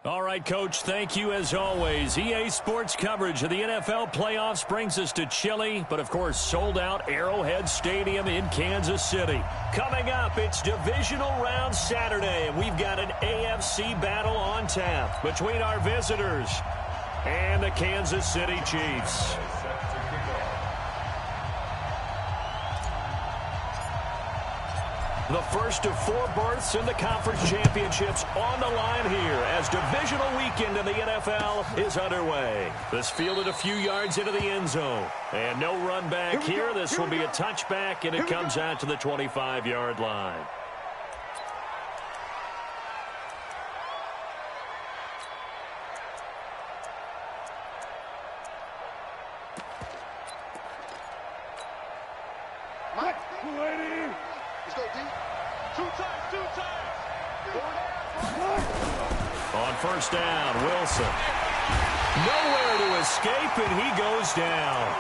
All right, Coach, thank you as always. EA Sports coverage of the NFL playoffs brings us to chilly, but of course sold-out Arrowhead Stadium in Kansas City. Coming up, it's Divisional Round Saturday, and we've got an AFC battle on tap between our visitors and the Kansas City Chiefs. The first of 4 berths in the conference championships on the line here as divisional weekend in the NFL is underway. This fielded a few yards into the end zone. And no run back here. This will be a touchback, and it comes out to the 25-yard line. On first down, Wilson. Nowhere to escape, and he goes down.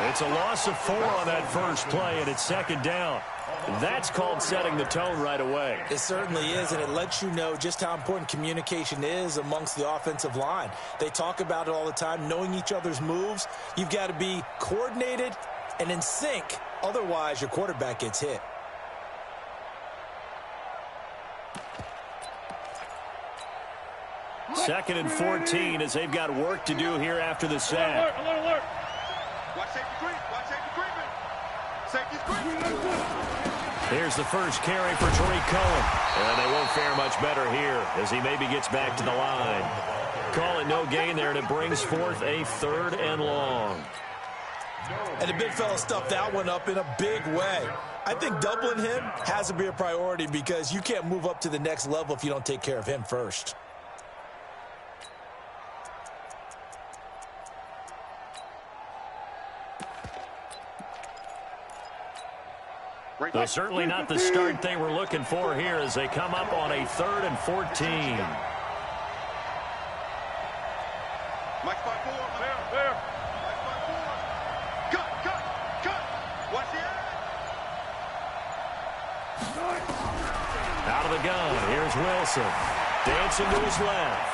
It's a loss of 4 on that first play, and it's second down. That's called setting the tone right away. It certainly is, and it lets you know just how important communication is amongst the offensive line. They talk about it all the time, knowing each other's moves. You've got to be coordinated and in sync. Otherwise, your quarterback gets hit. Second and 14 as they've got work to do here after the sack. Alert. Watch safety creep. Watch safety creeping. Here's the first carry for Tariq Cohen. And they won't fare much better here as he maybe gets back to the line. Call it no gain there, and it brings forth a 3rd and long. And the big fella stuffed that one up in a big way. I think doubling him has to be a priority because you can't move up to the next level if you don't take care of him first. Though certainly not the start they were looking for here as they come up on a 3rd and 14. Mike spot 4. There. Mike spot 4. Cut. Watch the Out of the gun, here's Wilson. Dancing to his left.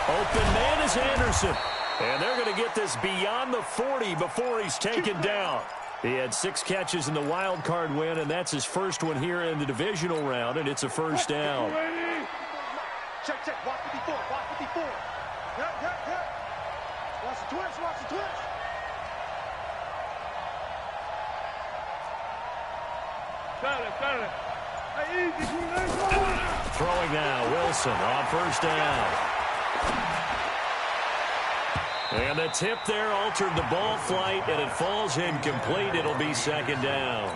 Open man is Anderson. And they're going to get this beyond the 40 before he's taken down. He had 6 catches in the wild card win, and that's his first one here in the divisional round, and it's a first down. Check. Watch 54. Yeah. Watch the twitch. Got it. Throwing now, Wilson on first down. And the tip there altered the ball flight, and it falls incomplete. It'll be second down.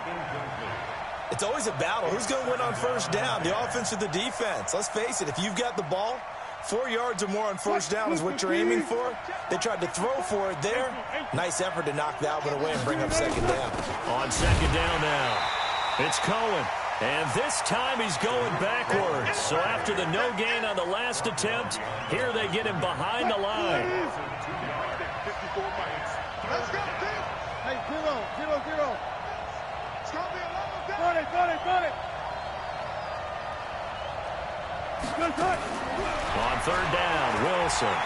It's always a battle. Who's going to win on first down, the offense or the defense? Let's face it, if you've got the ball, 4 yards or more on first down is what you're aiming for. They tried to throw for it there. Nice effort to knock that one away and bring up second down. On second down now, it's Cohen. And this time he's going backwards. So after the no gain on the last attempt, here they get him behind the line. 54 minutes. Let's go, team. Hey, zero. It's going to be a long day. Got it. Good cut. On third down, Wilson.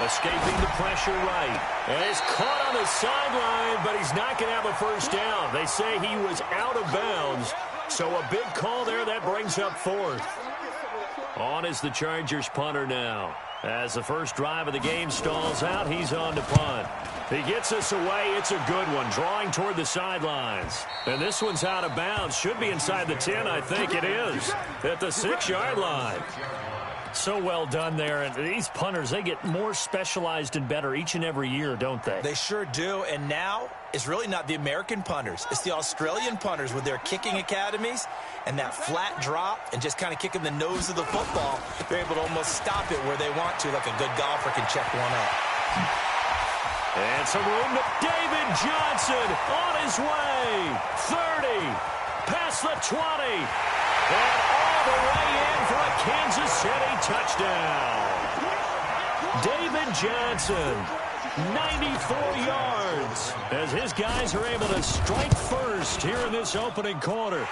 Escaping the pressure right. And he's caught on the sideline, but he's not going to have a first down. They say he was out of bounds. So a big call there that brings up 4th. On is the Chargers punter now. As the first drive of the game stalls out, he's on to punt. He gets us away. It's a good one, drawing toward the sidelines. And this one's out of bounds. Should be inside the 10, I think it is, at the 6-yard line. So well done there. And these punters, they get more specialized and better each and every year, don't they? They sure do. And now it's really not the American punters. It's the Australian punters with their kicking academies and that flat drop and just kind of kicking the nose of the football. They're able to almost stop it where they want to, like a good golfer can check one up. And some room to David Johnson on his way. 30, past the 20. And all the way in for a Kansas City touchdown. David Johnson, 94 yards, as his guys are able to strike first here in this opening quarter.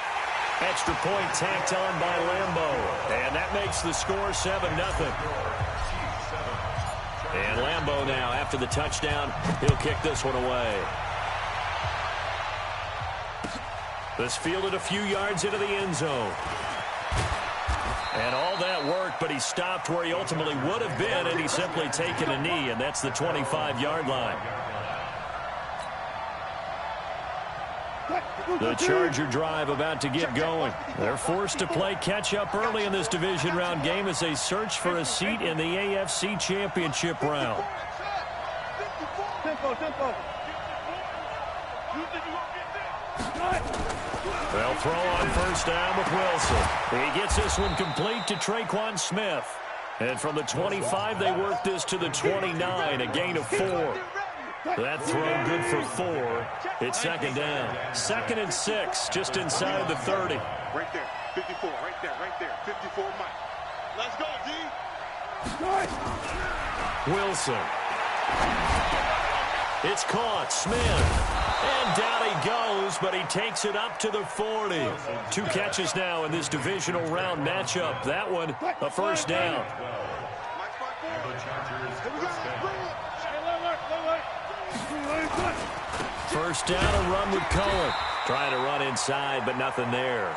Extra point tacked on by Lambeau. And that makes the score 7-0. And Lambeau now, after the touchdown, he'll kick this one away. This fielded a few yards into the end zone. And all that work, but he stopped where he ultimately would have been, and he's simply taken a knee, and that's the 25-yard line. The Charger drive about to get going. They're forced to play catch-up early in this division round game as they search for a seat in the AFC Championship round. They'll throw on first down with Wilson. He gets this one complete to Traquan Smith. And from the 25, they work this to the 29, a gain of 4. That throw good for 4. It's second down. 2nd and 6, just inside of the 30. Right there, 54, right there, 54, Mike. Let's go, D. Wilson. It's caught. Smith. And down he goes, but he takes it up to the 40. 2 catches now in this divisional round matchup. That one, a first down. First down, a run with Cullen. Trying to run inside, but nothing there.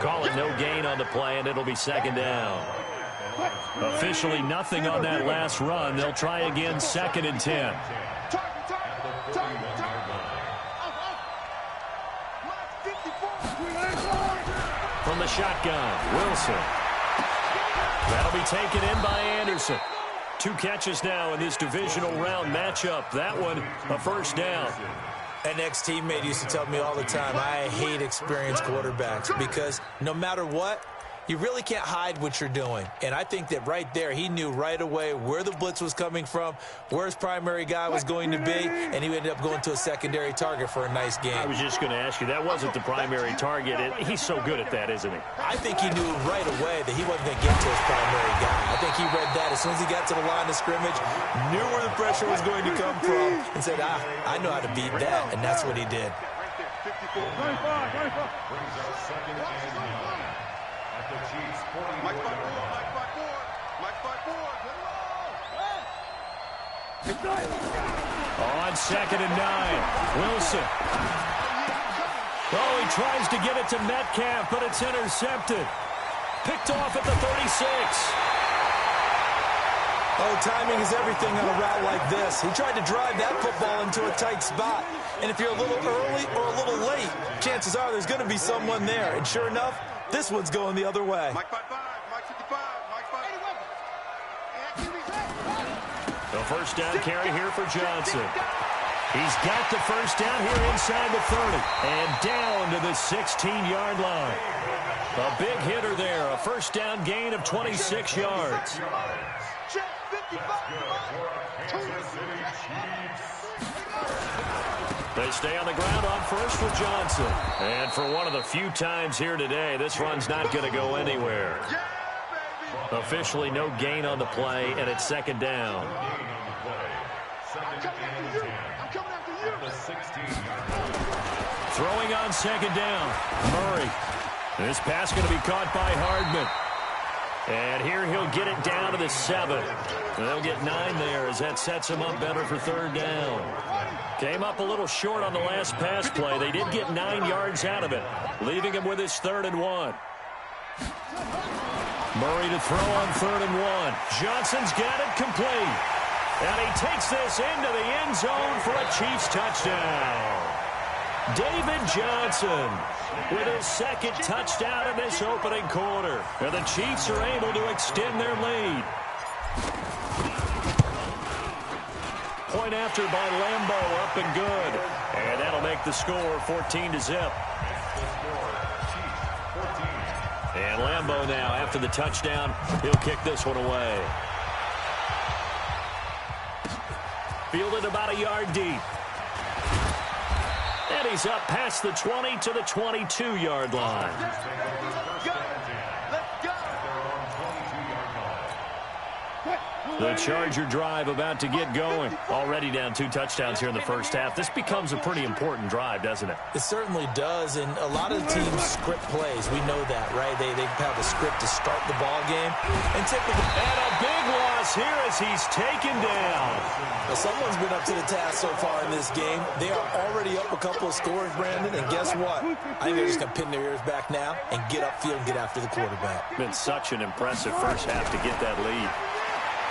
Call it no gain on the play, and it'll be second down. Officially nothing on that last run. They'll try again, 2nd and 10. From the shotgun, Wilson. That'll be taken in by Anderson. 2 catches now in this divisional round matchup. That one, a first down. An ex-teammate used to tell me all the time, I hate experienced quarterbacks because no matter what, you really can't hide what you're doing. And I think that right there, he knew right away where the blitz was coming from, where his primary guy was going to be, and he ended up going to a secondary target for a nice game. I was just going to ask you, that wasn't the primary target. He's so good at that, isn't he? I think he knew right away that he wasn't going to get to his primary guy. I think he read that as soon as he got to the line of scrimmage, knew where the pressure was going to come from, and said, I know how to beat that, and that's what he did. On 2nd and 9, Wilson. Oh, he tries to get it to Metcalf, but it's intercepted. Picked off at the 36. Oh, timing is everything on a route like this. He tried to drive that football into a tight spot. And if you're a little early or a little late, chances are there's going to be someone there. And sure enough, this one's going the other way. Mike 55, Mike 55, Mike 55. The first down carry here for Johnson. He's got the first down here inside the 30. And down to the 16-yard line. A big hitter there. A first down gain of 26 yards. They stay on the ground on first with Johnson. And for one of the few times here today, this run's not going to go anywhere. Officially no gain on the play, and it's second down. Throwing on second down, Murray. This pass going to be caught by Hardman. And here he'll get it down to the 7. They'll get 9 there as that sets him up better for third down. Came up a little short on the last pass play. They did get 9 yards out of it, leaving him with his 3rd and 1. Murray to throw on 3rd and 1. Johnson's got it complete. And he takes this into the end zone for a Chiefs touchdown. David Johnson with his 2nd touchdown in this opening quarter. And the Chiefs are able to extend their lead. Point after by Lambeau, up and good. And that'll make the score 14-0. And Lambeau now, after the touchdown, he'll kick this one away. Fielded about a yard deep. And he's up past the 20 to the 22-yard line. The Charger drive about to get going. Already down 2 touchdowns here in the first half. This becomes a pretty important drive, doesn't it? It certainly does, and a lot of teams script plays. We know that, right? They have a script to start the ball game. And a big loss here as he's taken down. Well, someone's been up to the task so far in this game. They are already up a couple of scores, Brandon, and guess what? I think they're just going to pin their ears back now and get upfield and get after the quarterback. Been such an impressive first half to get that lead.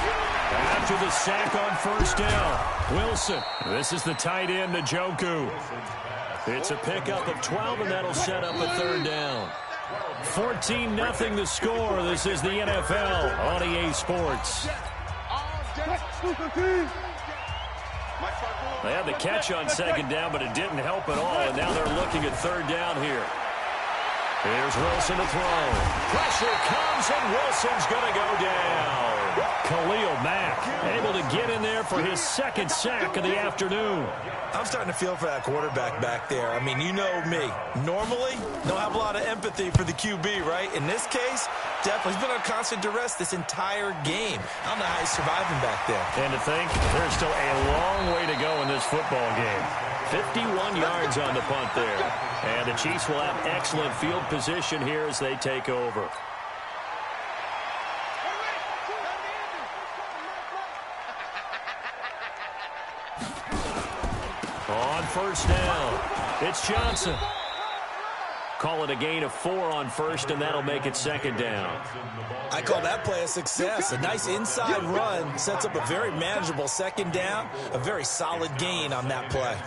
After the sack on first down, Wilson. This is the tight end, Njoku. It's a pickup of 12, and that'll set up a third down. 14-0 the score. This is the NFL on EA Sports. They had the catch on second down, but it didn't help at all, and now they're looking at third down here. Here's Wilson to throw. Pressure comes, and Wilson's going to go down. Khalil Mack able to get in there for his second sack of the afternoon. I'm starting to feel for that quarterback back there. I mean, you know me. Normally, don't have a lot of empathy for the QB, right? In this case, definitely. He's been on constant duress this entire game. I don't know how he's surviving back there. And to think, there's still a long way to go in this football game. 51 yards on the punt there. And the Chiefs will have excellent field position here as they take over. On first down, it's Johnson. Call it a gain of 4 on first, and that'll make it second down. I call that play a success. A nice inside run sets up a very manageable second down. A very solid gain on that play.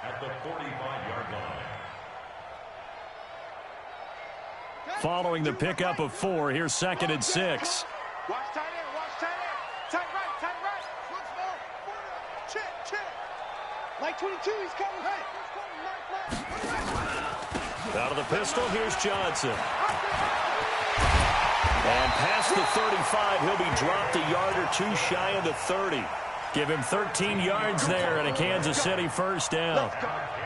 At the 45-yard line. Following the pickup of 4, here's second and 6. Watch tight end, watch tight end. Tight right. Switch ball. Check. Like 22, he's coming. Hey. Out of the pistol, here's Johnson. And past the 35, he'll be dropped a yard or 2 shy of the 30. Give him 13 yards there and a Kansas City first down.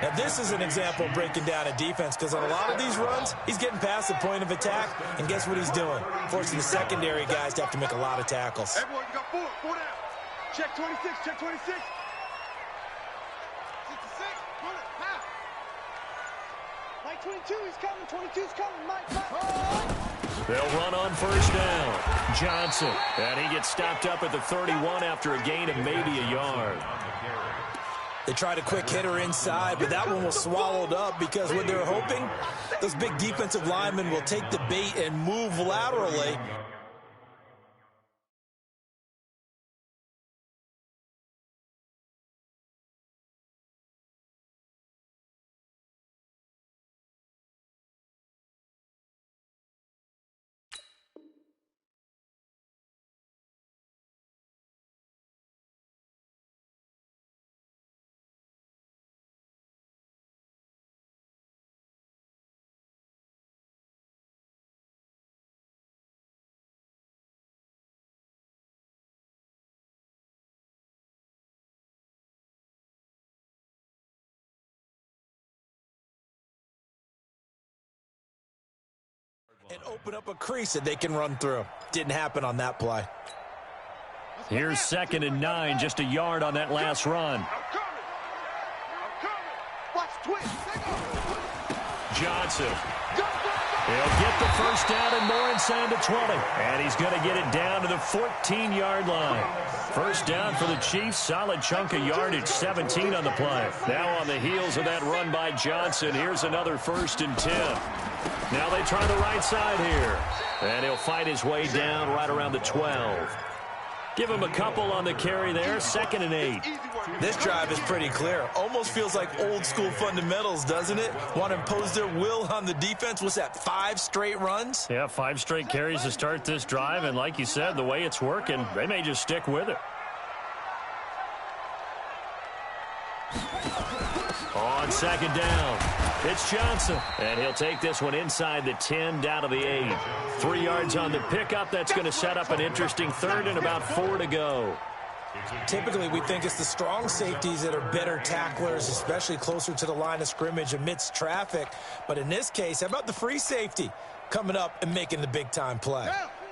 Now, this is an example of breaking down a defense because on a lot of these runs, he's getting past the point of attack, and guess what he's doing? Forcing the secondary guys to have to make a lot of tackles. Everyone, you got 4 down. Check 26, check 26. 66, pull it, half. Mike 22, he's coming, 22's coming, Mike. They'll run on first down. Johnson, and he gets stopped up at the 31 after a gain of maybe a yard. They tried a quick hitter inside, but that one was swallowed up because what they're hoping, those big defensive linemen will take the bait and move laterally. And open up a crease that they can run through. Didn't happen on that play. Here's second and 9, just a yard on that last run. I'm coming. Watch twist. Johnson. He'll get the first down and more inside the 20. And he's going to get it down to the 14-yard line. First down for the Chiefs. Solid chunk of yardage, 17 on the play. Now on the heels of that run by Johnson, here's another 1st and 10. Now they try the right side here. And he'll fight his way down right around the 12. Give him a couple on the carry there. 2nd and 8. This drive is pretty clear. Almost feels like old school fundamentals, doesn't it? Want to impose their will on the defense. What's that, 5 straight runs? Yeah, 5 straight carries to start this drive. And like you said, the way it's working, they may just stick with it. On second down, it's Johnson. And he'll take this one inside the 10, down to the 8. 3 yards on the pickup. That's going to set up an interesting 3rd and about 4 to go. Typically, we think it's the strong safeties that are better tacklers, especially closer to the line of scrimmage amidst traffic. But in this case, how about the free safety coming up and making the big-time play?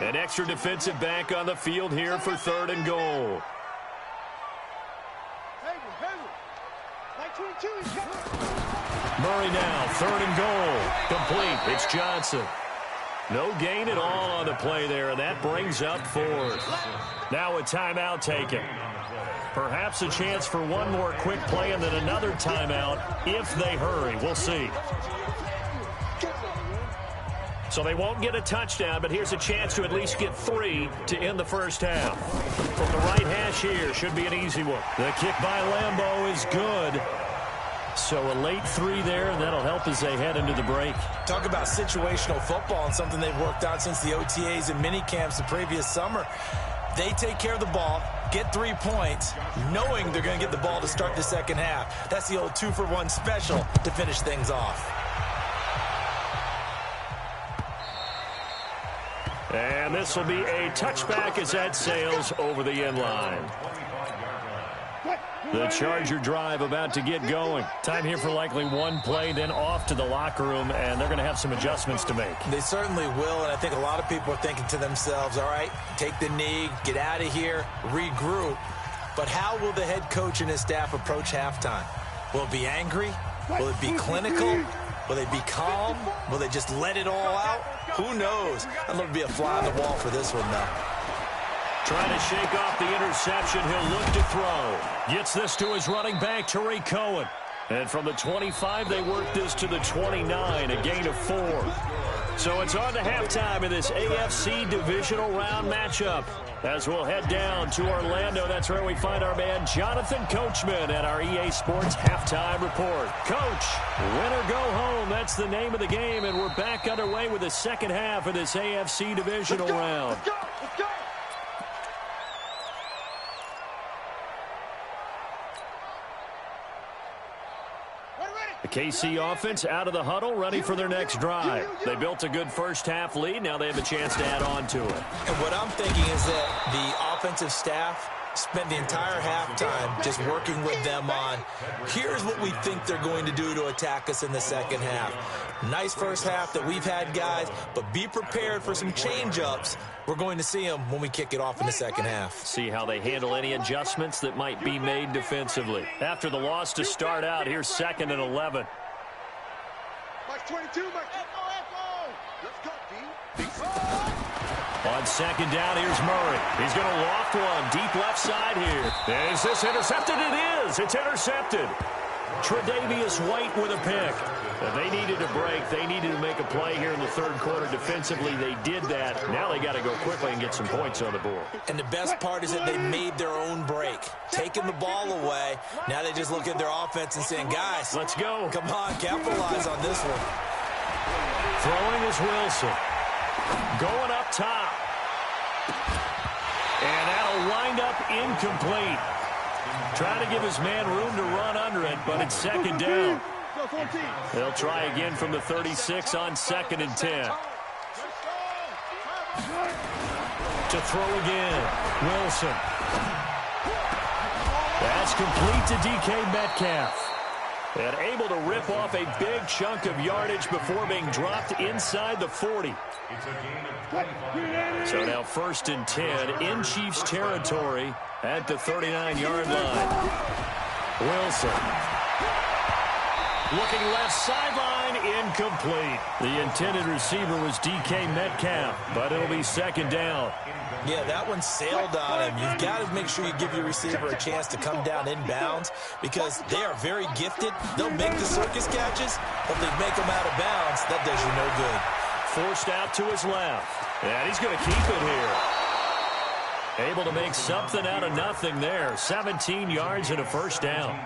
An extra defensive back on the field here for 3rd and goal. Murray now, 3rd and goal. Complete. It's Johnson. No gain at all on the play there, and that brings up 4th. Now a timeout taken. Perhaps a chance for one more quick play and then another timeout if they hurry. We'll see. So they won't get a touchdown, but here's a chance to at least get 3 to end the first half. From the right hash here, should be an easy one. The kick by Lambeau is good. So a late 3 there, and that'll help as they head into the break. Talk about situational football and something they've worked on since the OTAs and mini camps the previous summer. They take care of the ball, get 3 points, knowing they're going to get the ball to start the second half. That's the old 2-for-1 special to finish things off. And this will be a touchback as that sails over the end line. The Charger drive about to get going. Time here for likely one play, then off to the locker room, and they're going to have some adjustments to make. They certainly will, and I think a lot of people are thinking to themselves, all right, take the knee, get out of here, regroup. But how will the head coach and his staff approach halftime? Will it be angry? Will it be clinical? Will they be calm? Will they just let it all out? Who knows? I'd love to be a fly on the wall for this one, though. Trying to shake off the interception. He'll look to throw. Gets this to his running back, Tariq Cohen. And from the 25, they work this to the 29, a gain of 4. So it's on to halftime in this AFC divisional round matchup. As we'll head down to Orlando, that's where we find our man Jonathan Coachman at our EA Sports Halftime Report. Coach, win or go home, that's the name of the game, and we're back underway with the second half of this AFC divisional round. Let's go! Let's go! The KC offense out of the huddle, ready for their next drive. They built a good first-half lead. Now they have a chance to add on to it. And what I'm thinking is that the offensive staff spent the entire halftime just working with them on, here's what we think they're going to do to attack us in the second half. Nice first half that we've had, guys, but be prepared for some change-ups. We're going to see them when we kick it off in the second half. See how they handle any adjustments that might be made defensively. After the loss to start out, here's 2nd and 11. Mike 22, Mike. Let's go, D. On second down, here's Murray. He's going to loft one deep left side here. Is this intercepted? It is. It's intercepted. Tre'Davious White with a pick. They needed a break. They needed to make a play here in the third quarter. Defensively, they did that. Now they got to go quickly and get some points on the board. And the best part is that they made their own break. Taking the ball away. Now they just look at their offense and saying, guys, let's go. Come on, capitalize on this one. Throwing is Wilson. Going up top. And that'll wind up incomplete. Trying to give his man room to run under it, but it's second down. They'll try again from the 36 on 2nd and 10. To throw again, Wilson. That's complete to DK Metcalf. And able to rip off a big chunk of yardage before being dropped inside the 40. So now 1st and 10 in Chiefs territory at the 39-yard line. Wilson. Looking left sideline, incomplete. The intended receiver was DK Metcalf, but it'll be second down. Yeah, that one sailed on him. You've got to make sure you give your receiver a chance to come down inbounds because they are very gifted. They'll make the circus catches, but they make them out of bounds. That does you no good. Forced out to his left. And he's going to keep it here. Able to make something out of nothing there. 17 yards and a first down.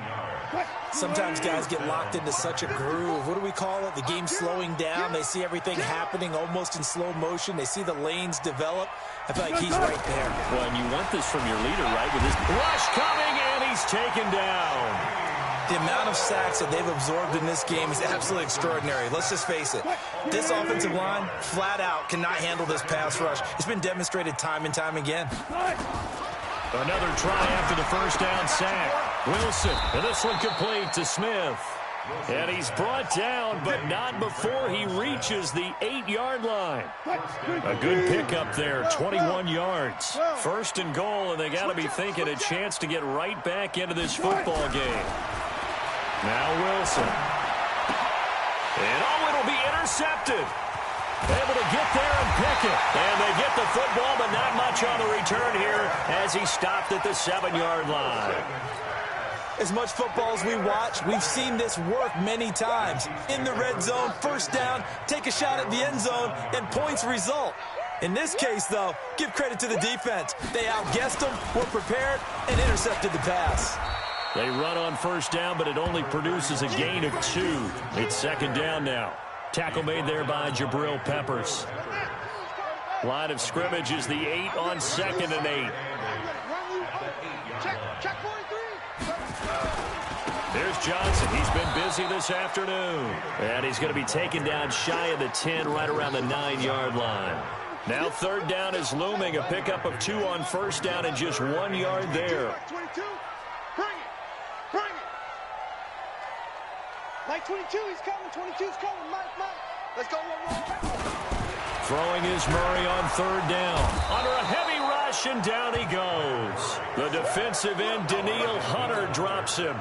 Sometimes guys get locked into such a groove. What do we call it? The game slowing down. They see everything happening almost in slow motion. They see the lanes develop. I feel like he's right there. Well, and you want this from your leader, right? With his rush coming, and he's taken down. The amount of sacks that they've absorbed in this game is absolutely extraordinary. Let's just face it. This offensive line, flat out, cannot handle this pass rush. It's been demonstrated time and time again. Another try after the first down sack. Wilson, and this one complete to Smith. And he's brought down, but not before he reaches the 8-yard line. A good pickup there, 21 yards. First and goal, and they got to be thinking a chance to get right back into this football game. Now Wilson. And it'll be intercepted. Able to get there and pick it. And they get the football, but not much on the return here as he stopped at the 7-yard line. As much football as we watch, we've seen this work many times. In the red zone, first down, take a shot at the end zone, and points result. In this case, though, give credit to the defense. They outguessed them, were prepared, and intercepted the pass. They run on first down, but it only produces a gain of 2. It's second down now. Tackle made there by Jabril Peppers. Line of scrimmage is the 8 on 2nd and 8. There's Johnson. He's been busy this afternoon. And he's going to be taken down shy of the 10, right around the 9-yard line. Now third down is looming. A pickup of 2 on first down and just 1 yard there. 22. Bring it. Bring it. Mike 22, he's coming. 22's coming. Mike. Let's go. Throwing is Murray on third down. Under a heavy rush, and down he goes. The defensive end, Daniil Hunter, drops him.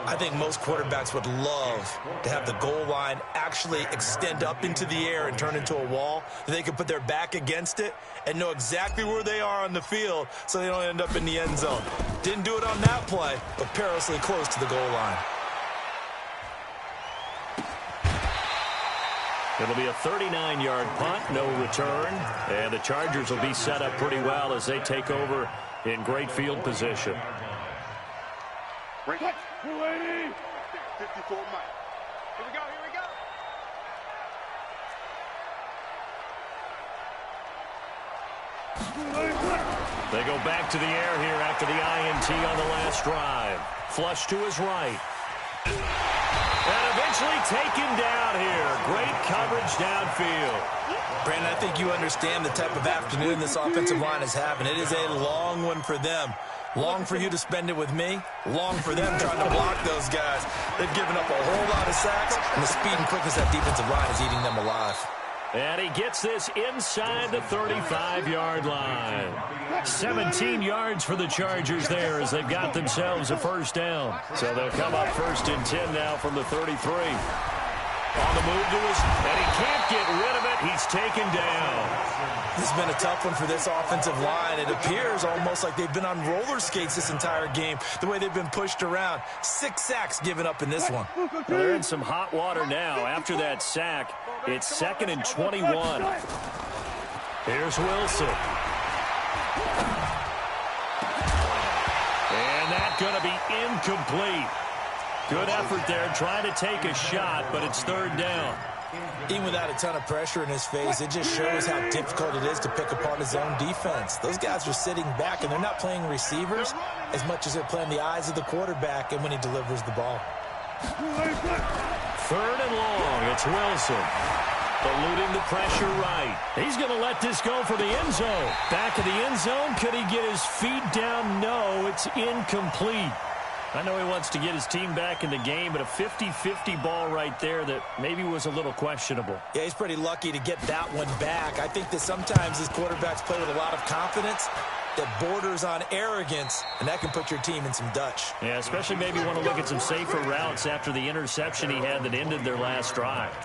I think most quarterbacks would love to have the goal line actually extend up into the air and turn into a wall. They can put their back against it and know exactly where they are on the field so they don't end up in the end zone. Didn't do it on that play, but perilously close to the goal line. It'll be a 39-yard punt, no return. And the Chargers will be set up pretty well as they take over in great field position. 280. 54 Mike. Here we go. They go back to the air here after the INT on the last drive. Flush to his right. And eventually taken down here. Great coverage downfield. Brandon, I think you understand the type of afternoon this offensive line is having. It is a long one for them. Long for you to spend it with me. Long for them trying to block those guys. They've given up a whole lot of sacks, and the speed and quickness of that defensive line is eating them alive. And he gets this inside the 35-yard line. 17 yards for the Chargers there as they've got themselves a first down. So they'll come up first and 10 now from the 33. On the move to his, and he can't get rid of it. He's taken down. This has been a tough one for this offensive line. It appears almost like they've been on roller skates this entire game, the way they've been pushed around. 6 sacks given up in this one. Well, they're in some hot water now. After that sack, it's 2nd and 21. Here's Wilson. And that's going to be incomplete. Good effort there, trying to take a shot, but it's third down. Even without a ton of pressure in his face, it just shows how difficult it is to pick apart his own defense. Those guys are sitting back, and they're not playing receivers as much as they're playing the eyes of the quarterback and when he delivers the ball. Third and long, it's Wilson. Eluding the pressure right. He's going to let this go for the end zone. Back of the end zone, could he get his feet down? No, it's incomplete. I know he wants to get his team back in the game, but a 50-50 ball right there that maybe was a little questionable. Yeah, he's pretty lucky to get that one back. I think that sometimes these quarterbacks play with a lot of confidence that borders on arrogance, and that can put your team in some Dutch. Yeah, especially maybe want to look at some safer routes after the interception he had that ended their last drive.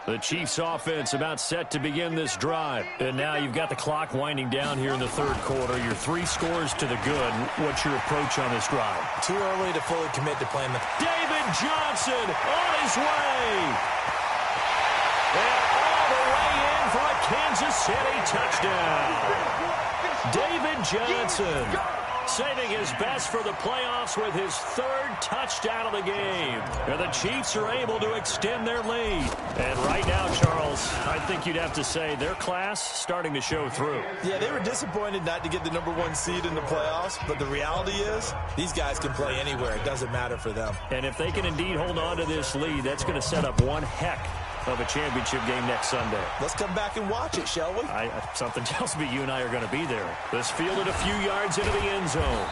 The Chiefs offense about set to begin this drive. And now you've got the clock winding down here in the third quarter. Your 3 scores to the good. What's your approach on this drive? Too early to fully commit to playing the... David Johnson on his way. And all the way in for a Kansas City touchdown. David Johnson saving his best for the playoffs with his 3rd touchdown of the game. And the Chiefs are able to extend their lead. And right now, Charles, I think you'd have to say their class starting to show through. Yeah, they were disappointed not to get the #1 seed in the playoffs, but the reality is these guys can play anywhere. It doesn't matter for them. And if they can indeed hold on to this lead, that's going to set up one heck of a championship game next Sunday. Let's come back and watch it, shall we? Something tells me you and I are going to be there. This fielded a few yards into the end zone.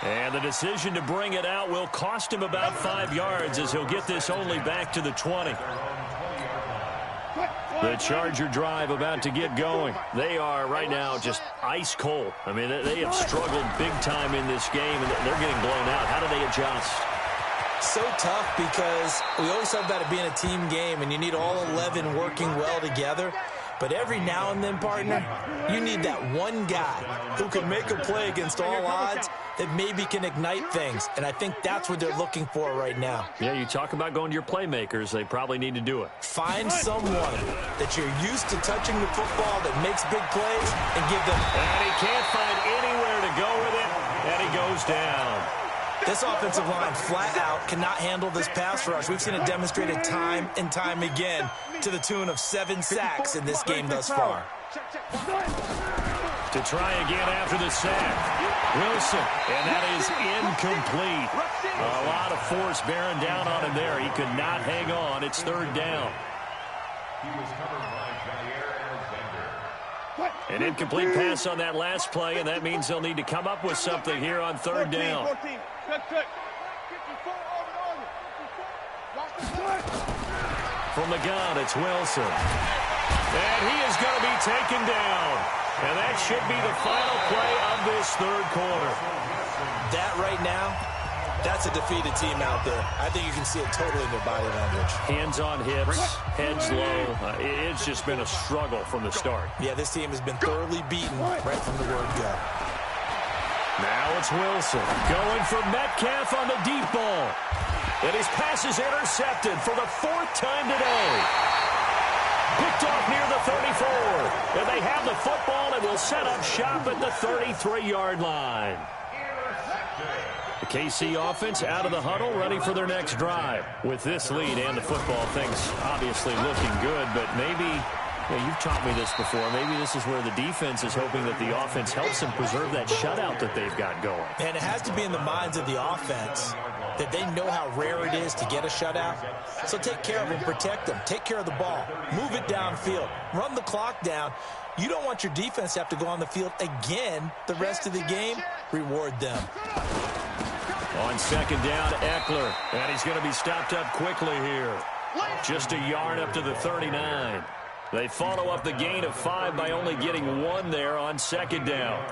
And the decision to bring it out will cost him about 5 yards as he'll get this only back to the 20. The Charger drive about to get going. They are right now just ice cold. I mean, they have struggled big time in this game, and they're getting blown out. How do they adjust? So tough because we always talk about it being a team game, and you need all 11 working well together. But every now and then, partner, you need that one guy who can make a play against all odds that maybe can ignite things. And I think that's what they're looking for right now. Yeah, you talk about going to your playmakers. They probably need to do it. Find someone that you're used to touching the football that makes big plays and give them. And he can't find anywhere to go with it, and he goes down. This offensive line flat out cannot handle this pass rush. We've seen it demonstrated time and time again to the tune of 7 sacks in this game thus far. To try again after the sack. Wilson, and that is incomplete. A lot of force bearing down on him there. He could not hang on. It's 3rd down. He was covered by Jair Alexander. An incomplete pass on that last play, and that means they'll need to come up with something here on 3rd down. From the gun, it's Wilson. And he is going to be taken down. And that should be the final play of this 3rd quarter. That right now, that's a defeated team out there. I think you can see it totally in their body language. Hands on hips, heads low. It's just been a struggle from the start. Yeah, this team has been thoroughly beaten right from the word go. Now it's Wilson going for Metcalf on the deep ball. And his pass is intercepted for the 4th time today. Picked off near the 34. And they have the football and will set up shop at the 33-yard line. The KC offense out of the huddle, ready for their next drive. With this lead and the football, things obviously looking good, but maybe, you've taught me this before, maybe this is where the defense is hoping that the offense helps them preserve that shutout that they've got going. And it has to be in the minds of the offense that they know how rare it is to get a shutout. So take care of them, protect them, take care of the ball, move it downfield, run the clock down. You don't want your defense to have to go on the field again the rest of the game. Reward them. On 2nd down, Eckler, and he's going to be stopped up quickly here. Just a yard up to the 39. They follow up the gain of 5 by only getting 1 there on 2nd down.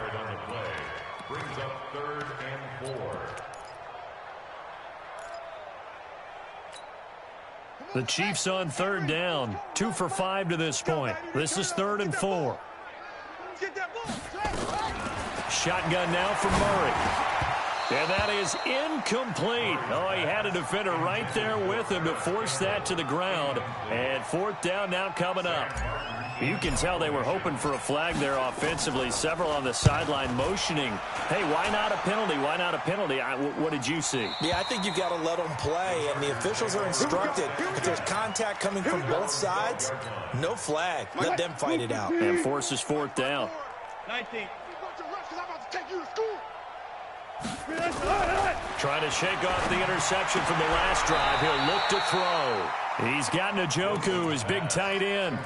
Brings up 3rd and 4. The Chiefs on 3rd down, 2 for 5 to this point. This is 3rd and 4. Shotgun now for Murray. And that is incomplete. Oh, he had a defender right there with him to force that to the ground. And 4th down now coming up. You can tell they were hoping for a flag there offensively. Several on the sideline motioning. Hey, why not a penalty? Why not a penalty? What did you see? Yeah, I think you've got to let them play, and the officials are instructed. If there's contact coming from both sides, no flag. Let them fight it out. And forces 4th down. 19. Trying to shake off the interception from the last drive. He'll look to throw. He's got Njoku, his big tight end.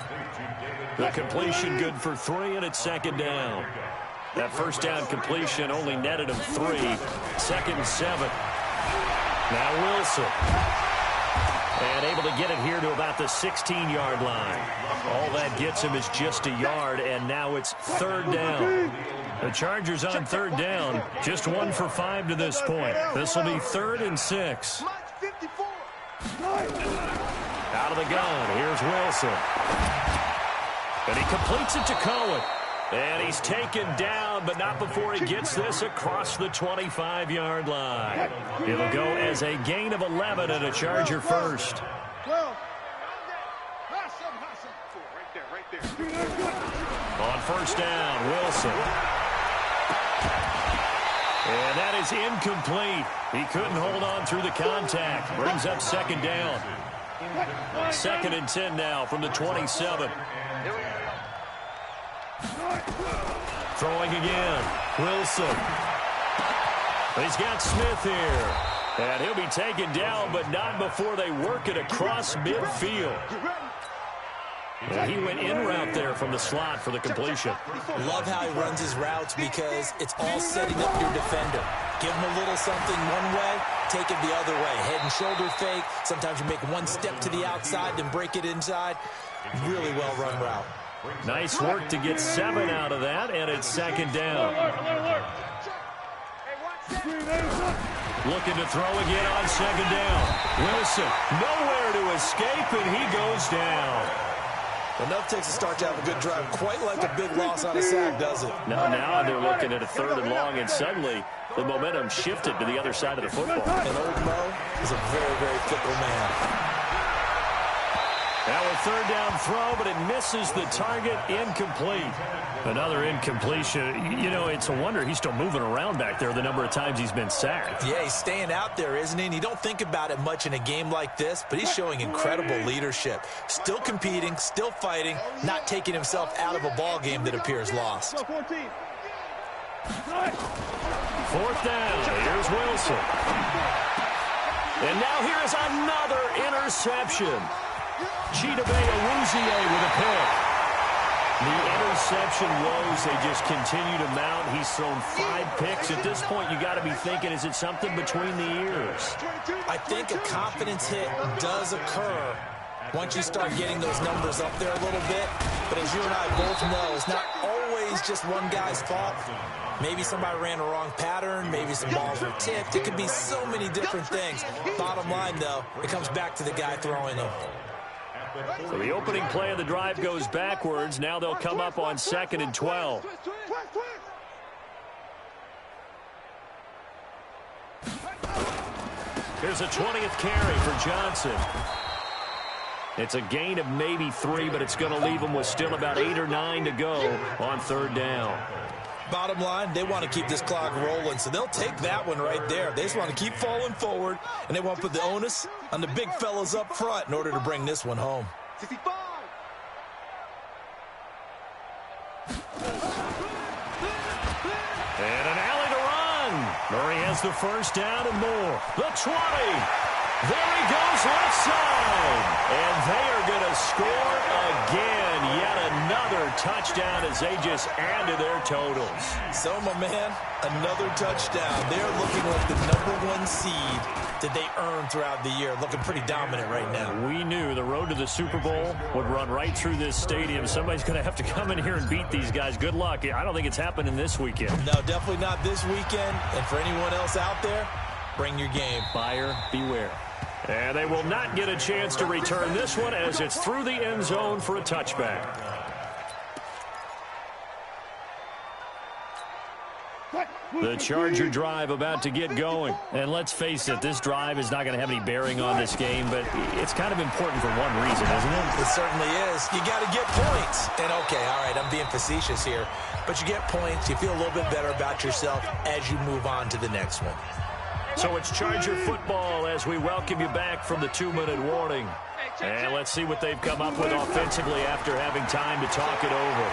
The completion good for 3, and it's 2nd down. That 1st down completion only netted him 3. 2nd and 7. Now Wilson. And able to get it here to about the 16-yard line. All that gets him is just a yard, and now it's 3rd down. The Chargers on 3rd down, just 1 for 5 to this point. This will be 3rd and 6. Out of the gun, here's Wilson. And he completes it to Cohen. And he's taken down, but not before he gets this across the 25-yard line. It'll go as a gain of 11 and a Charger first. On 1st down, Wilson. And that is incomplete. He couldn't hold on through the contact. Brings up 2nd down. 2nd and 10 now from the 27. Throwing again. Wilson. He's got Smith here. And he'll be taken down, but not before they work it across midfield. And he went in route there from the slot for the completion. Love how he runs his routes because it's all setting up your defender. Give them a little something one way, take it the other way. Head and shoulder fake. Sometimes you make one step to the outside, then break it inside. Really well-run route. Nice work to get 7 out of that, and it's second down. Looking to throw again on second down. Wilson, nowhere to escape, and he goes down. Enough takes a start to have a good drive. Quite like a big loss on a sack, does it? Now they're looking at a 3rd and long, and suddenly the momentum shifted to the other side of the football. And old Mo is a very, very fickle man. Now a 3rd down throw, but it misses the target, incomplete. Another incompletion. You know, it's a wonder he's still moving around back there the number of times he's been sacked. Yeah, he's staying out there, isn't he? And you don't think about it much in a game like this, but he's showing incredible leadership. Still competing, still fighting, not taking himself out of a ball game that appears lost. 4th down. Here's Wilson. And now here's another interception. Chidobe Awuzie with a pick. The interception woes, they just continue to mount. He's thrown 5 picks. At this point, you got to be thinking, is it something between the ears? I think a confidence hit does occur once you start getting those numbers up there a little bit. But as you and I both know, it's not always just one guy's fault. Maybe somebody ran a wrong pattern. Maybe some balls were tipped. It could be so many different things. Bottom line, though, it comes back to the guy throwing them. So the opening play of the drive goes backwards. Now they'll come up on 2nd and 12. Here's a 20th carry for Johnson. It's a gain of maybe 3, but it's going to leave them with still about 8 or 9 to go on 3rd down. Bottom line, they want to keep this clock rolling, so they'll take that one right there. They just want to keep falling forward, and they want to put the onus on the big fellas up front in order to bring this one home. 65. And an alley to run. Murray has the 1st down and more. The 20. There he goes left side. And they are going to score again. Yet another touchdown as they just add to their totals. So, my man, another touchdown. They're looking like the #1 seed that they earned throughout the year. Looking pretty dominant right now. We knew the road to the Super Bowl would run right through this stadium. Somebody's going to have to come in here and beat these guys. Good luck. I don't think it's happening this weekend. No, definitely not this weekend. And for anyone else out there, bring your game. Buyer beware. And they will not get a chance to return this one as it's through the end zone for a touchback. The Charger drive about to get going. And let's face it, this drive is not going to have any bearing on this game, but it's kind of important for one reason, isn't it? It certainly is. You got to get points. And, okay, all right, I'm being facetious here. But you get points, you feel a little bit better about yourself as you move on to the next one. So it's Charger football as we welcome you back from the 2-minute warning. And let's see what they've come up with offensively after having time to talk it over.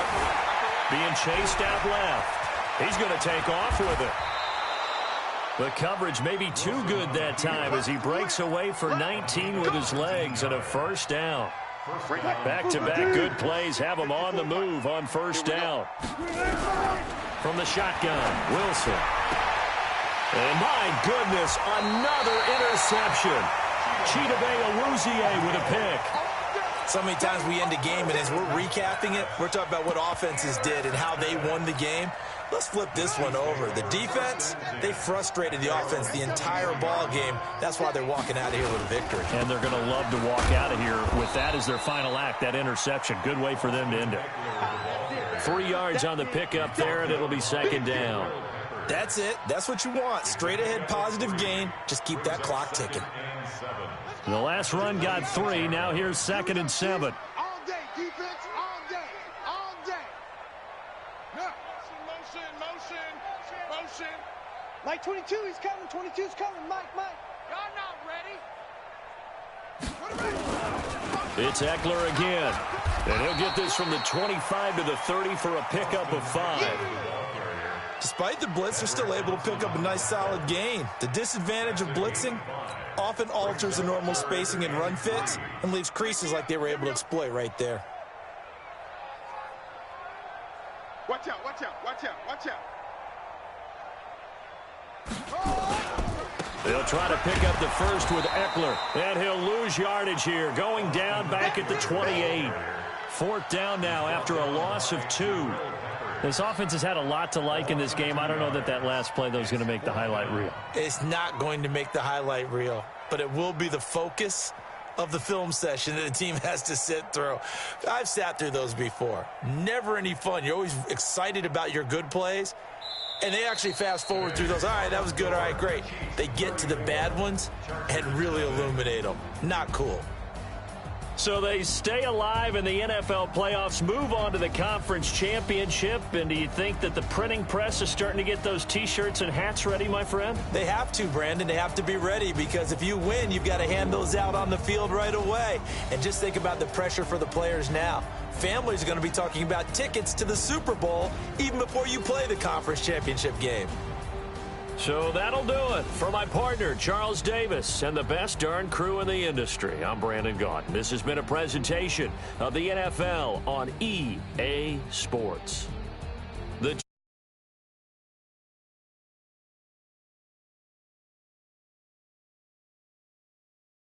Being chased out left. He's going to take off with it. The coverage may be too good that time as he breaks away for 19 with his legs and a 1st down. Back-to-back good plays have him on the move on 1st down. From the shotgun, Wilson. And my goodness, another interception. Chidobe Awuzie with a pick. So many times we end a game, and as we're recapping it, we're talking about what offenses did and how they won the game. Let's flip this one over. The defense, they frustrated the offense the entire ball game. That's why they're walking out of here with a victory. And they're going to love to walk out of here with that as their final act, that interception. Good way for them to end it. 3 yards on the pickup there, and it'll be 2nd down. That's it. That's what you want. Straight ahead, positive gain. Just keep that clock ticking. The last run got 3. Now here's 2nd and 7. All day, defense, all day, all day. Motion. Mike 22, he's coming. 22's coming. Mike. Y'all not ready. It's Eckler again. And he'll get this from the 25 to the 30 for a pickup of 5. Despite the blitz, they're still able to pick up a nice solid gain. The disadvantage of blitzing often alters the normal spacing and run fits and leaves creases like they were able to exploit right there. Watch out. They'll try to pick up the first with Eckler, and he'll lose yardage here, going down back at the 28. Fourth down now after a loss of 2. This offense has had a lot to like in this game. I don't know that last play, though, is going to make the highlight reel. It's not going to make the highlight reel, but it will be the focus of the film session that the team has to sit through. I've sat through those before. Never any fun. You're always excited about your good plays, and they actually fast forward through those. All right, that was good. All right, great. They get to the bad ones and really illuminate them. Not cool. So they stay alive in the NFL playoffs, move on to the conference championship. And do you think that the printing press is starting to get those T-shirts and hats ready, my friend? They have to, Brandon. They have to be ready, because if you win, you've got to hand those out on the field right away. And just think about the pressure for the players now. Families are going to be talking about tickets to the Super Bowl even before you play the conference championship game. So that'll do it. For my partner, Charles Davis, and the best darn crew in the industry, I'm Brandon Gaudin. This has been a presentation of the NFL on EA Sports.